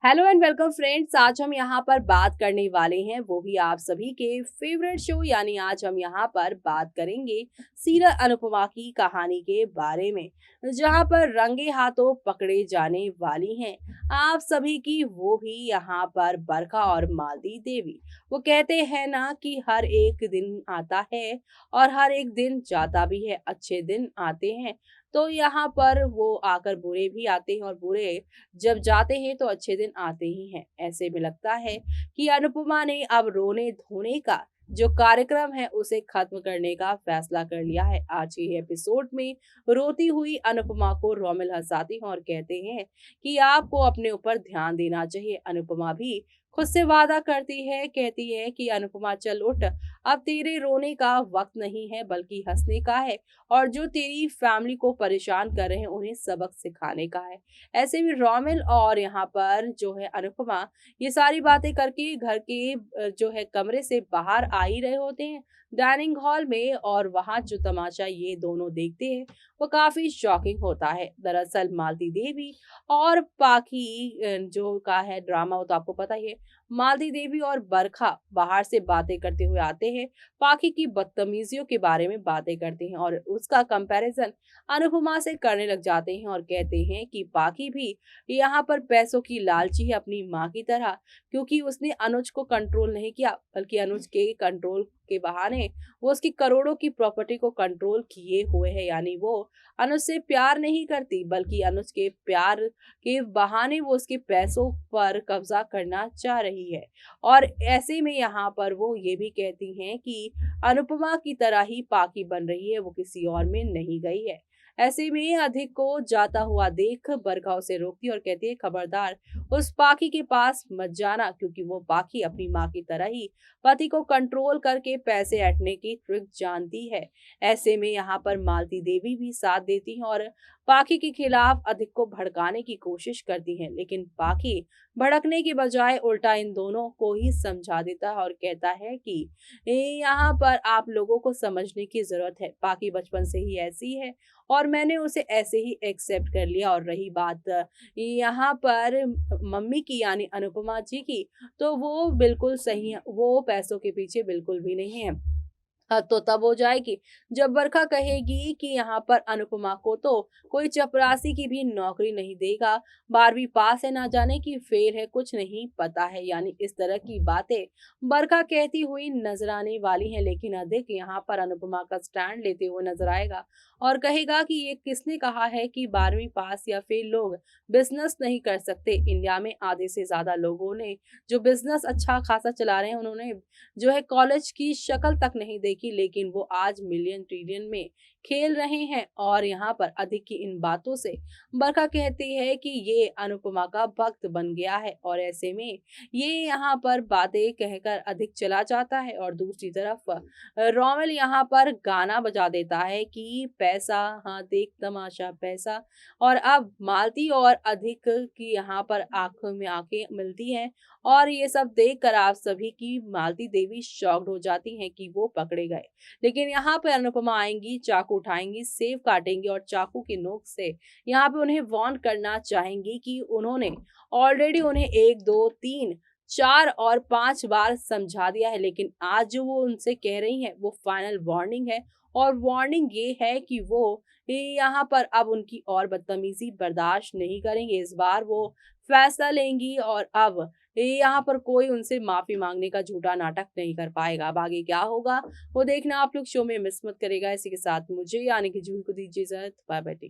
Hello and welcome friends. आज हम यहाँ पर बात करने वाले हैं वो भी आप सभी के फेवरेट शो यानी आज हम यहाँ पर बात करेंगे सीरियल अनुपमा की कहानी के बारे में, जहाँ पर रंगे हाथों पकड़े जाने वाली हैं आप सभी की, वो भी यहाँ पर बरखा और मालती देवी। वो कहते हैं ना कि हर एक दिन आता है और हर एक दिन जाता भी है, अच्छे दिन आते हैं तो यहाँ पर वो आकर बुरे भी आते हैं और बुरे जब जाते हैं तो अच्छे दिन आते ही हैं। ऐसे में लगता है कि अनुपमा ने अब रोने धोने का जो कार्यक्रम है उसे खत्म करने का फैसला कर लिया है। आज के एपिसोड में रोती हुई अनुपमा को रोमिल हंसाती हैं और कहते हैं कि आपको अपने ऊपर ध्यान देना चाहिए। अनुपमा भी खुद से वादा करती है, कहती है कि अनुपमा चल उठ, अब तेरे रोने का वक्त नहीं है बल्कि हंसने का है, और जो तेरी फैमिली को परेशान कर रहे हैं उन्हें सबक सिखाने का है। ऐसे में रोमिल और यहाँ पर जो है अनुपमा ये सारी बातें करके घर के जो है कमरे से बाहर आ ही रहे होते हैं डाइनिंग हॉल में, और वहां जो तमाशा ये दोनों देखते हैं वो काफी शॉकिंग होता है। दरअसल मालती देवी और पाखी जो का है ड्रामा, वो तो आपको पता ही है। मालती देवी और बरखा बाहर से बातें करते हुए आते हैं, पाखी की बदतमीजियों के बारे में बातें करते हैं और उसका कंपैरिजन अनुपमा से करने लग जाते हैं और कहते हैं कि पाखी भी यहाँ पर पैसों की लालची है अपनी माँ की तरह, क्योंकि उसने अनुज को कंट्रोल नहीं किया बल्कि अनुज के कंट्रोल के बहाने वो उसकी करोड़ों की प्रॉपर्टी को कंट्रोल किए हुए है। यानी वो अनुज से प्यार नहीं करती बल्कि अनुज के प्यार के बहाने वो उसके पैसों पर कब्जा करना चाह रही है। और ऐसे में यहाँ पर वो ये भी कहती हैं कि अनुपमा की तरह ही पाकी बन रही है, वो किसी और में नहीं गई है। ऐसे में अधिक को जाता हुआ देख बरखा उसे रोकती और कहती है, खबरदार उस पाकी के पास मत जाना, क्योंकि वो पाकी अपनी माँ की तरह ही पति को कंट्रोल करके पैसे ऐंठने की ट्रिक जानती है। ऐसे में यहाँ पर मालती देवी भी साथ देती हैं और पाखी के खिलाफ अधिक को भड़काने की कोशिश करती हैं, लेकिन पाखी भड़कने की बजाय उल्टा इन दोनों को ही समझा देता है और कहता है कि यहाँ पर आप लोगों को समझने की जरूरत है। पाखी बचपन से ही ऐसी है और मैंने उसे ऐसे ही एक्सेप्ट कर लिया। और रही बात यहाँ पर मम्मी की यानी अनुपमा जी की, तो वो बिल्कुल सही है, वो पैसों के पीछे बिल्कुल भी नहीं है। तो तब हो जाएगी जब बरखा कहेगी कि यहाँ पर अनुपमा को तो कोई चपरासी की भी नौकरी नहीं देगा, 12वीं पास है, ना जाने की फेल है, कुछ नहीं पता है। यानी इस तरह की बातें बरखा कहती हुई नजर आने वाली है। लेकिन अधिक यहाँ पर अनुपमा का स्टैंड लेते हुए नजर आएगा और कहेगा कि ये किसने कहा है कि 12वीं पास या फेल लोग बिजनेस नहीं कर सकते। इंडिया में आधे से ज्यादा लोगों ने जो बिजनेस अच्छा खासा चला रहे हैं उन्होंने जो है कॉलेज की शक्ल तक नहीं देखी, लेकिन वो आज मिलियन ट्रिलियन में खेल रहे हैं। और यहाँ पर अधिक की इन बातों से बरखा कहती है कि ये अनुपमा का भक्त बन गया है, और ऐसे में ये यहाँ पर बातें कहकर अधिक चला जाता है। और दूसरी तरफ रोमिल यहाँ पर गाना बजा देता है कि पैसा, हाँ देख तमाशा पैसा। और अब मालती और अधिक की यहाँ पर आंखों में आंखें मिलती हैं और ये सब देखकर आप सभी की मालती देवी शॉक्ड हो जाती हैं कि वो पकड़े गए। लेकिन यहाँ पे अनुपमा आएंगी, चाकू उठाएंगी, सेब काटेंगी और चाकू की नोक से यहाँ पे उन्हें वार्न करना चाहेंगी कि उन्होंने ऑलरेडी उन्हें 1 2 3 4 और 5 बार समझा दिया है, लेकिन आज जो वो उनसे कह रही हैं वो फाइनल वार्निंग है। और वार्निंग ये है कि वो यहाँ पर अब उनकी और बदतमीजी बर्दाश्त नहीं करेंगे। इस बार वो फैसला लेंगी और अब यहाँ पर कोई उनसे माफी मांगने का झूठा नाटक नहीं कर पाएगा। अब आगे क्या होगा वो देखना आप लोग शो में मिस मत करेगा। इसी के साथ मुझे यानी कि जूही को दीजिए इजाजत। Bye bye, take care.